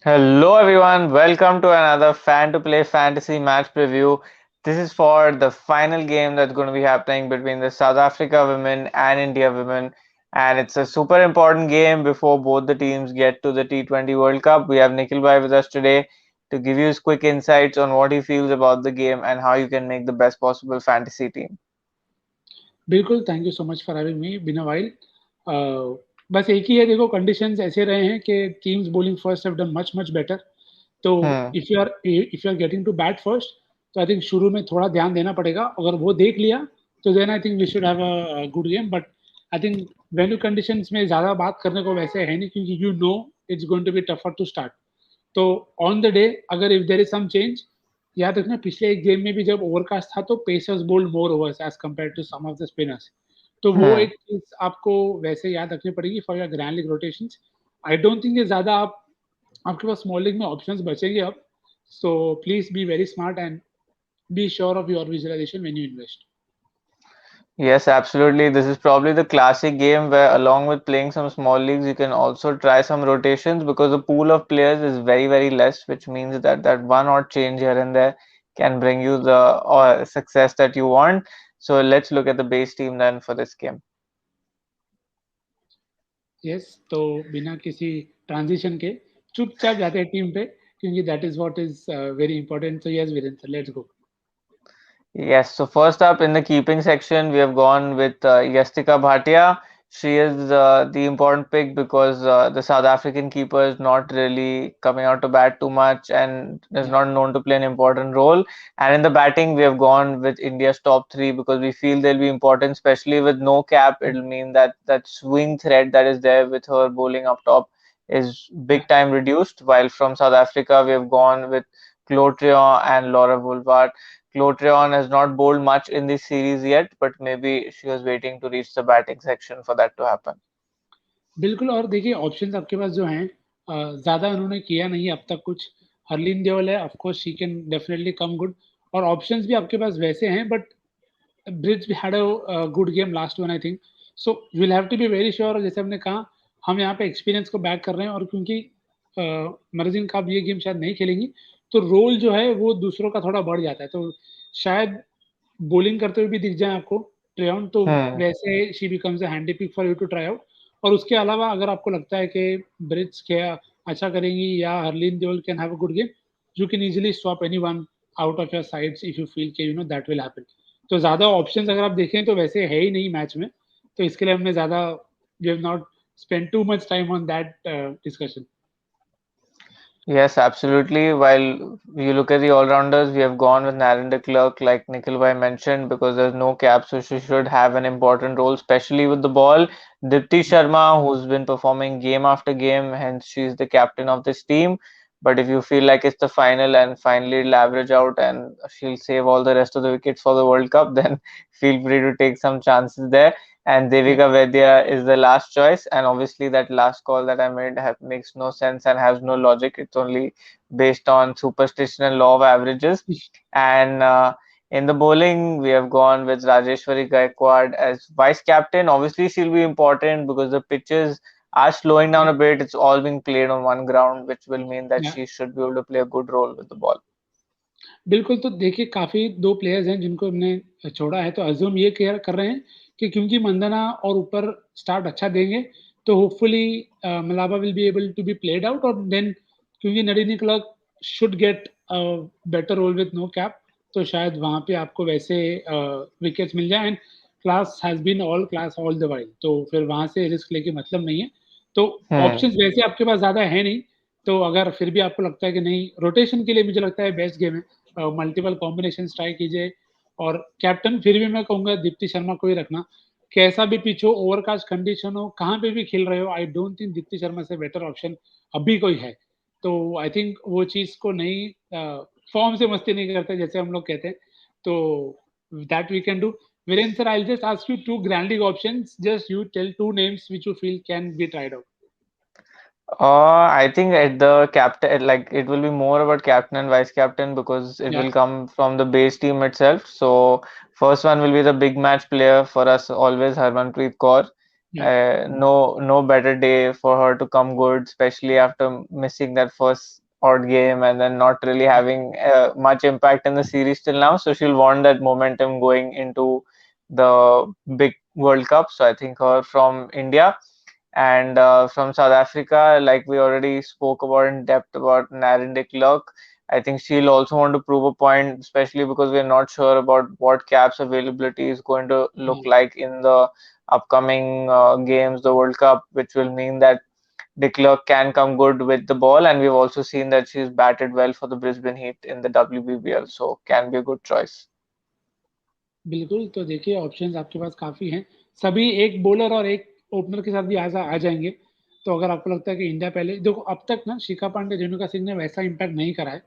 Hello everyone, welcome to another Fan to Play Fantasy match preview. This is for the final game that's going to be happening between the South Africa women and India women. And it's a super important game before both the teams get to the T20 World Cup. We have Nikhil Bhai with us today to give you his quick insights on what he feels about the game and how you can make the best possible fantasy team. बिल्कुल, thank you so much for having me been a while. बस एक ही है, देखो conditions ऐसे रहे हैं कि teams bowling first have done much much better. तो Hmm. If you are getting to bat first, तो आई थिंक शुरू में थोड़ा ध्यान देना पड़ेगा। अगर वो देख लिया तो then I think we should have a good game. But I think venue conditions में ज़्यादा बात करने को वैसे है नहीं, क्योंकि you know it's going to be tougher to start. तो ऑन द डे अगर if there is some change, याद रखना पिछले एक गेम में भी जब ओवरकास्ट था तो pacers bowled more overs as compare to some of the spinners. तो वो Hmm. एक चीज आपको वैसे याद रखनी पड़ेगी for your grand league rotations. I don't think ये ज्यादा आप आपके पास स्मॉल लीग में ऑप्शंस बचेंगे अब। So please be very smart and be sure of your visualization when you invest. Yes, absolutely. This is probably the classic game where, along with playing some small leagues, you can also try some rotations because the pool of players is very, very less, which means that that one odd change here and there can bring you the success that you want. So let's look at the base team then for this game. Yes, तो बिना किसी transition के चुपचाप जाते हैं team पे, क्योंकि that is what is very important. So yes Virender, let's go. Yes, so first up in the keeping section, we have gone with Yastika Bhatia. She is the important pick because the South African keeper is not really coming out to bat too much and is Yeah, not known to play an important role. And in the batting, we have gone with India's top three because we feel they'll be important, especially with no cap. It'll mean that that swing threat that is there with her bowling up top is yeah, big time reduced. While from South Africa, we have gone with Clotrion and Laura Woolward. Clotrion has not bowled much in this series yet, but maybe she was waiting to reach the batting section for that to happen. बिल्कुल। और देखिए options आपके पास जो हैं, ज़्यादा उन्होंने किया नहीं अब तक कुछ। हरलीन देओल है, of course she can definitely come good. और ऑप्शंस भी आपके पास वैसे हैं, but Bridge had a good game last one I think. So you will have to be very sure. जैसे हमने कहा, हम यहाँ पे एक्सपीरियंस को बैक कर रहे हैं, और क्योंकि मर्जिन का अब ये गेम शायद नहीं खेलेंगी, तो रोल जो है वो दूसरों का थोड़ा बढ़ जाता है। तो शायद बॉलिंग करते हुए भी दिख जाए आपको ट्रेऑन, तो Hmm. वैसे she becomes a handy pick for you to try out. और उसके अलावा अगर आपको लगता है कि ब्रिज क्या अच्छा करेंगी या Harleen Deol can have a good game, you can easily swap anyone out of your sides if you feel के you know that will happen. तो ज़्यादा ऑप्शंस अगर आप देखें तो वैसे है ही नहीं मैच में। तो इसके लिए हमने ज़्यादा we have not spend too much time on that discussion. Yes, absolutely. While you look at the all-rounders, we have gone with Narendra Clark, like Nikhil Bhai mentioned, because there's no cap, so she should have an important role, especially with the ball. Dipti Sharma, who's been performing game after game, hence she's the captain of this team. But if you feel like it's the final and finally it'll average out and she'll save all the rest of the wickets for the World Cup, then feel free to take some chances there. And Yeah. Devika Vaidya is the last choice. And obviously, that last call that I made makes no sense and has no logic. It's only based on superstition and law of averages. And in the bowling, we have gone with Rajeshwari Gaikwad as vice captain. Obviously, she'll be important because the pitches are slowing down a bit. It's all being played on one ground, which will mean that Yeah. she should be able to play a good role with the ball. बिल्कुल, तो देखिए काफ़ी 2 players हैं जिनको हमने छोड़ा है, तो अज़्यूम ये केयर कर रहे हैं कि क्योंकि मंदाना और ऊपर स्टार्ट अच्छा देंगे, तो hopefully Mlaba will be able to be played out. और देन क्योंकि Nadine Klerk should get a better role with no cap, तो शायद वहाँ पे आपको वैसे विकेट्स मिल जाएँ। And class has been all class all the while, तो फिर वहाँ से रिस्क लेके मतलब नहीं है। तो Hmm. ऑप्शंस वैसे आपके पास ज़्यादा है नहीं, तो अगर फिर भी आपको लगता है कि नहीं, रोटेशन के लिए मुझे लगता है बेस्ट गेम है। मल्टीपल कॉम्बिनेशन ट्राई कीजिए। और कैप्टन फिर भी मैं कहूंगा दीप्ति शर्मा को ही रखना। कैसा भी पिच हो, ओवरकास्ट कंडीशन हो, कहाँ पे भी खेल रहे हो, आई डोंट थिंक दीप्ति शर्मा से बेटर ऑप्शन अभी कोई है। तो आई थिंक वो चीज को नहीं, फॉर्म से मस्ती नहीं करते जैसे हम लोग कहते हैं। तो that we can do. Virender sir, I just ask you to grand league options, just you tell two names which you feel can be tried out. I think at the captain, like it will be more about captain and vice captain because it या will come from the base team itself. So first one will be the big match player for us always, Harmanpreet Kaur. Yeah. No better day for her to come good, especially after missing that first odd game and then not really having much impact in the series till now. So she'll want that momentum going into the big World Cup. So I think her from India. And from South Africa, like we already spoke about in depth about Naren de Klerk, I think she'll also want to prove a point, especially because we're not sure about what caps availability is going to look Yeah. like in the upcoming games, the World Cup, which will mean that de Klerk can come good with the ball. And we've also seen that she's batted well for the Brisbane Heat in the WBBL, so can be a good choice. बिल्कुल, तो देखिए options आपके पास काफ़ी हैं। सभी एक bowler और एक ओपनर के साथ भी आ जाएँगे। तो अगर आपको लगता है कि इंडिया पहले देखो अब तक ना शिखा पांडे, रेणुका सिंह ने वैसा इम्पैक्ट नहीं करा है।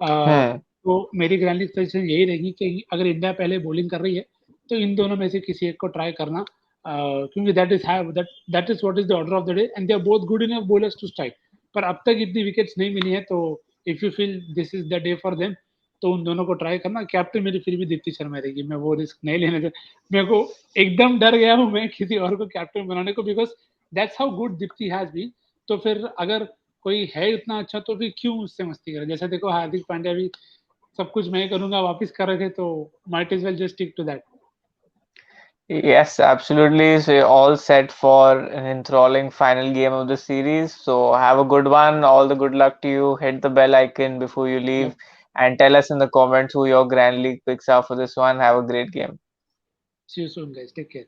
Hmm. तो मेरी ग्रैंड सजेशन यही रहेगी कि अगर इंडिया पहले बॉलिंग कर रही है, तो इन दोनों में से किसी एक को ट्राई करना क्योंकि that is what is the order of the day and they are both good enough bowlers to strike. पर अब तक इतनी विकेट्स नहीं मिली हैं, तो if you feel this is the day for them, तो उन दोनों को ट्राई करना। कैप्टन मेरी फिर भी दीप्ति शर्मा रहेगी, मैं वो रिस्क नहीं लेने दे। मेरे को एकदम डर गया हूँ मैं किसी और को कैप्टन बनाने को, because that's how good Deepti has been. तो फिर अगर कोई है इतना अच्छा, तो फिर क्यों उससे मस्ती करें? जैसे देखो हार्दिक पांड्या भी सब कुछ मैं ही करूँगा वापस कर रहे थे, तो might as well just stick to that. Yes, absolutely. So you're all set for an enthralling final game of the series. So have a good one. All the good luck to you. Hit the bell icon before you Yep. leave and tell us in the comments who your Grand League picks are for this one. Have a great game. See you soon, guys. Take care.